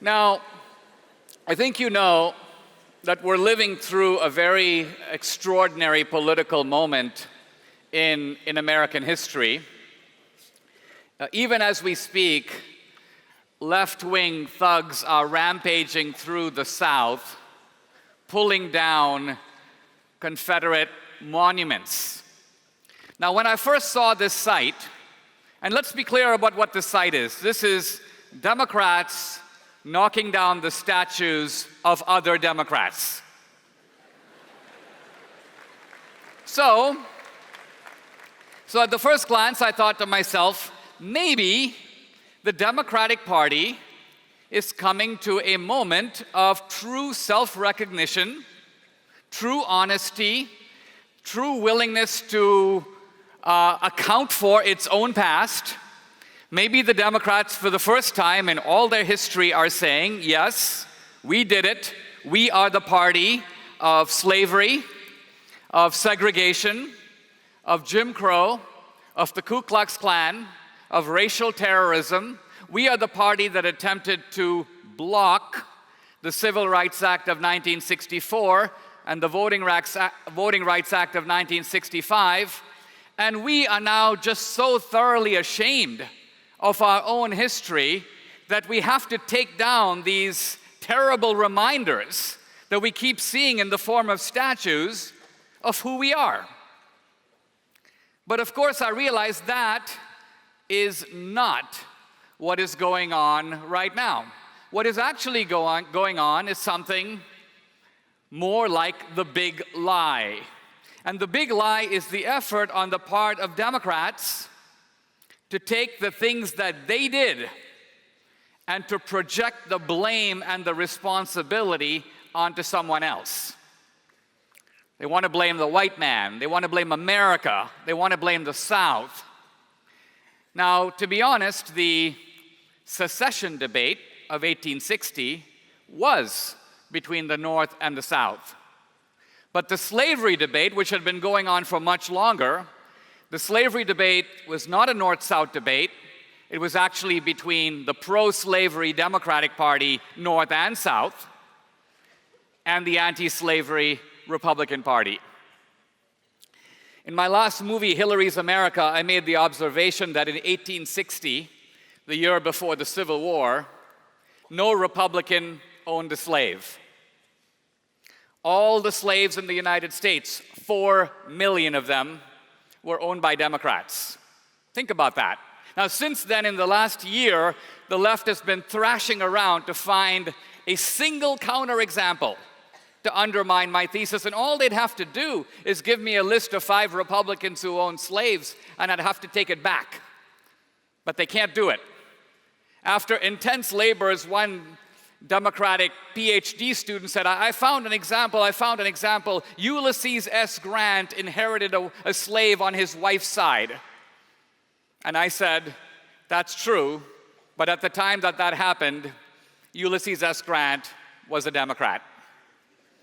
Now, I think you know that we're living through a very extraordinary political moment in American history. Even as we speak, left-wing thugs are rampaging through the South, pulling down Confederate monuments. Now, when I first saw this site, and let's be clear about what this site is. This is Democrats knocking down the statues of other Democrats. So at the first glance, I thought to myself, maybe the Democratic Party is coming to a moment of true self-recognition, true honesty, true willingness to account for its own past. Maybe the Democrats, for the first time in all their history, are saying, yes, we did it. We are the party of slavery, of segregation, of Jim Crow, of the Ku Klux Klan, of racial terrorism. We are the party that attempted to block the Civil Rights Act of 1964 and the Voting Rights Act of 1965. And we are now just so thoroughly ashamed of our own history that we have to take down these terrible reminders that we keep seeing in the form of statues of who we are. But of course, I realize that is not what is going on right now. What is actually going on is something more like the big lie. And the big lie is the effort on the part of Democrats to take the things that they did and to project the blame and the responsibility onto someone else. They want to blame the white man. They want to blame America. They want to blame the South. Now, to be honest, the secession debate of 1860 was between the North and the South. But the slavery debate, which had been going on for much longer, the slavery debate was not a North-South debate. It was actually between the pro-slavery Democratic Party, North and South, and the anti-slavery Republican Party. In my last movie, Hillary's America, I made the observation that in 1860, the year before the Civil War, no Republican owned a slave. All the slaves in the United States, 4 million of them, were owned by Democrats. Think about that. Now, since then, in the last year, the left has been thrashing around to find a single counterexample to undermine my thesis, and all they'd have to do is give me a list of 5 Republicans who own slaves, and I'd have to take it back. But they can't do it. After intense labors, one Democratic PhD student said, I found an example. Ulysses S. Grant inherited a slave on his wife's side. And I said, that's true, but at the time that happened, Ulysses S. Grant was a Democrat.